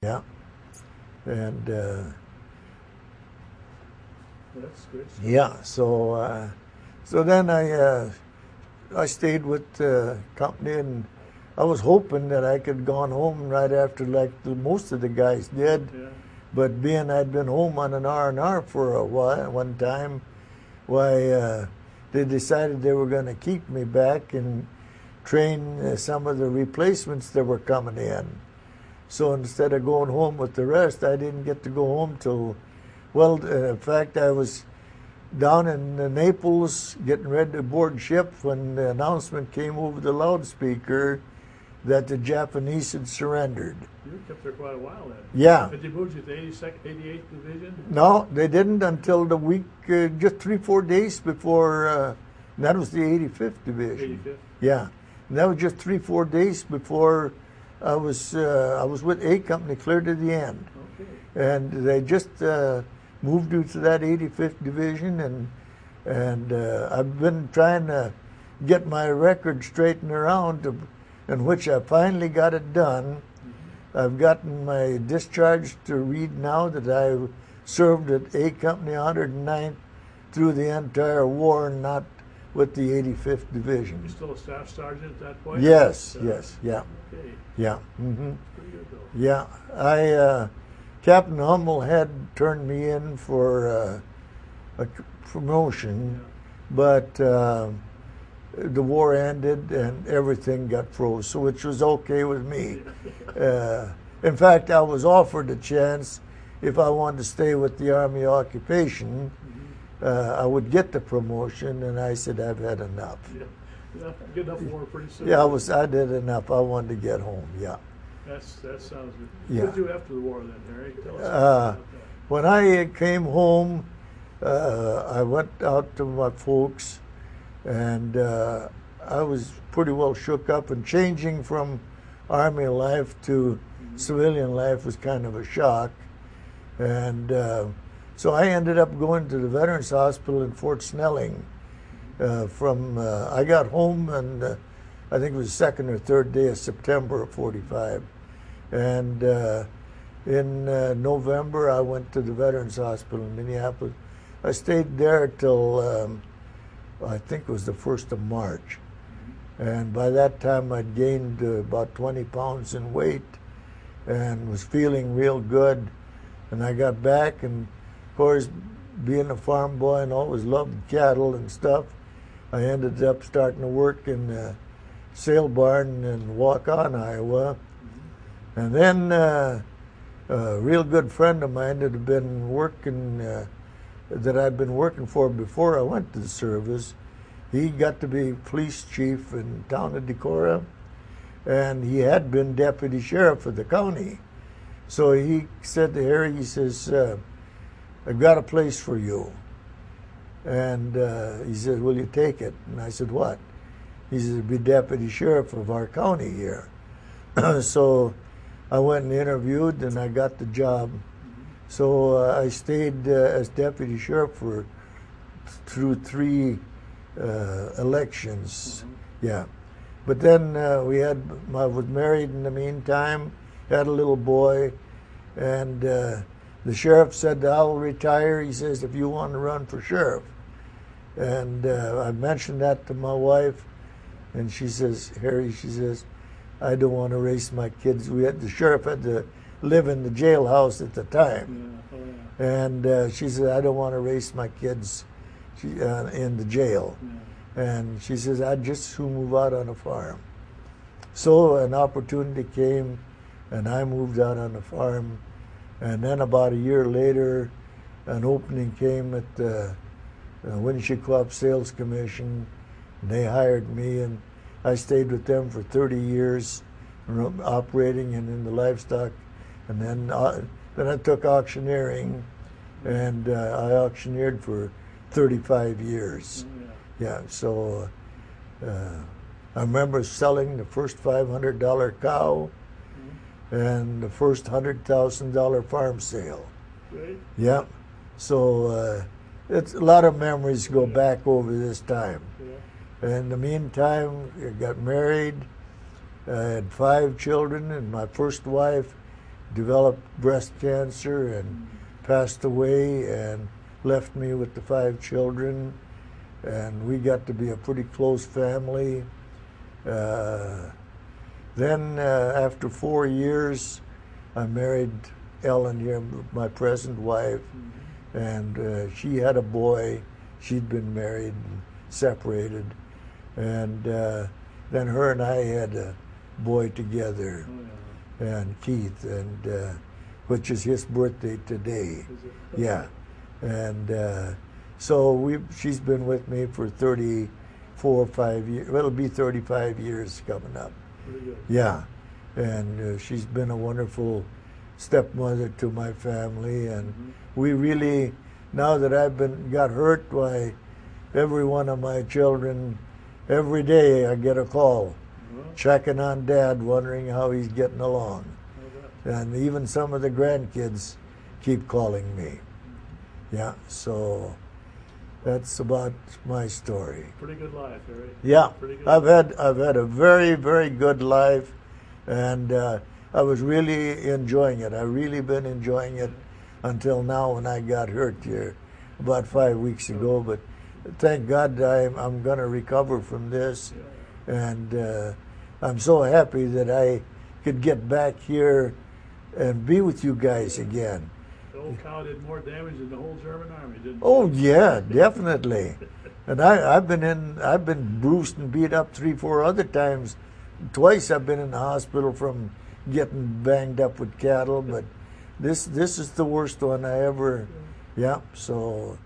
Yeah. And That's good. yeah, so then I stayed with the company, and I was hoping that I could gone home right after, like most of the guys did. Yeah. But being I'd been home on an R&R for a while, one time, they decided they were going to keep me back and train some of the replacements that were coming in. So instead of going home with the rest, I didn't get to go home till, well, in fact, I was down in Naples getting ready to board ship when the announcement came over the loudspeaker that the Japanese had surrendered. You were kept there quite a while then. Yeah. But they moved you to the 88th Division? No, they didn't until the week, just 3-4 days before, that was the 85th Division. 85th? Yeah. And that was just 3-4 days before I was with A Company clear to the end. Okay. And they just moved you to that 85th Division, and I've been trying to get my record straightened around, in which I finally got it done. I've gotten my discharge to read now that I served at A Company 109th through the entire war, and not with the 85th Division. You're still a staff sergeant at that point? Yes, yes, yeah, Okay. yeah. Mm-hmm. Pretty good though. Yeah, Captain Hummel had turned me in for a promotion, but the war ended and everything got froze, so which was okay with me. In fact, I was offered a chance if I wanted to stay with the Army occupation, I would get the promotion, and I said I've had enough. Yeah. Get enough war pretty soon. Yeah, I did enough. I wanted to get home. Yeah. That sounds good. Yeah. What did you do after the war then, Harry? Tell us about that. When I came home, I went out to my folks, and I was pretty well shook up, and changing from Army life to civilian life was kind of a shock. And so I ended up going to the Veterans Hospital in Fort Snelling. I got home, and I think it was the 2nd or 3rd day of September of '45. And in November, I went to the Veterans Hospital in Minneapolis. I stayed there till I think it was the 1st of March. And by that time, I'd gained about 20 pounds in weight and was feeling real good. And I got back, and of course, being a farm boy and always loved cattle and stuff, I ended up starting to work in the sale barn in Waukon, Iowa. And then a real good friend of mine that had been working, that I'd been working for before I went to the service, he got to be police chief in town of Decorah, and he had been deputy sheriff of the county. So he said to Harry, he says, I've got a place for you. And he said, will you take it? And I said, what? He said, be deputy sheriff of our county here. So I went and interviewed, and I got the job. So I stayed as deputy sheriff through 3 elections. Yeah. But then I was married in the meantime, had a little boy, and the sheriff said, I'll retire. He says, if you want to run for sheriff. And I mentioned that to my wife, and she says, Harry, she says, I don't want to raise my kids. The sheriff had to live in the jailhouse at the time. Yeah. Oh, yeah. And she said, I don't want to raise my kids in the jail. Yeah. And she says, I'd just soon move out on a farm. So an opportunity came, and I moved out on the farm. And then about a year later, an opening came at the Winship Sales Commission. And they hired me, and I stayed with them for 30 years, operating and in the livestock. And then I took auctioneering, and I auctioneered for 35 years. Yeah, so I remember selling the first $500 cow and the first $100,000 farm sale. Great. Yeah, so it's a lot of memories go back over this time. Yeah. In the meantime, I got married. I had 5 children, and my first wife developed breast cancer and passed away and left me with the 5 children. And we got to be a pretty close family. Then after 4 years, I married Ellen here, my present wife, and she had a boy. She'd been married and separated. And then her and I had a boy together, and Keith, and which is his birthday today. Yeah. And so she's been with me for 34 or 5 years. Well, it'll be 35 years coming up. Pretty good. Yeah. And she's been a wonderful stepmother to my family. And we really, now that I've got hurt, why, every one of my children, every day I get a call checking on Dad, wondering how he's getting along. And even some of the grandkids keep calling me. Yeah, so that's about my story. Pretty good life, Harry. Yeah, Pretty good. I've had a very, very good life, and I was really enjoying it. I've really been enjoying it until now when I got hurt here about 5 weeks ago. But thank God I'm going to recover from this, and I'm so happy that I could get back here and be with you guys again. The old cow did more damage than the whole German army, didn't it? Oh yeah, definitely. And I've been bruised and beat up 3-4 other times. Twice I've been in the hospital from getting banged up with cattle, but this is the worst one I ever. Yeah. So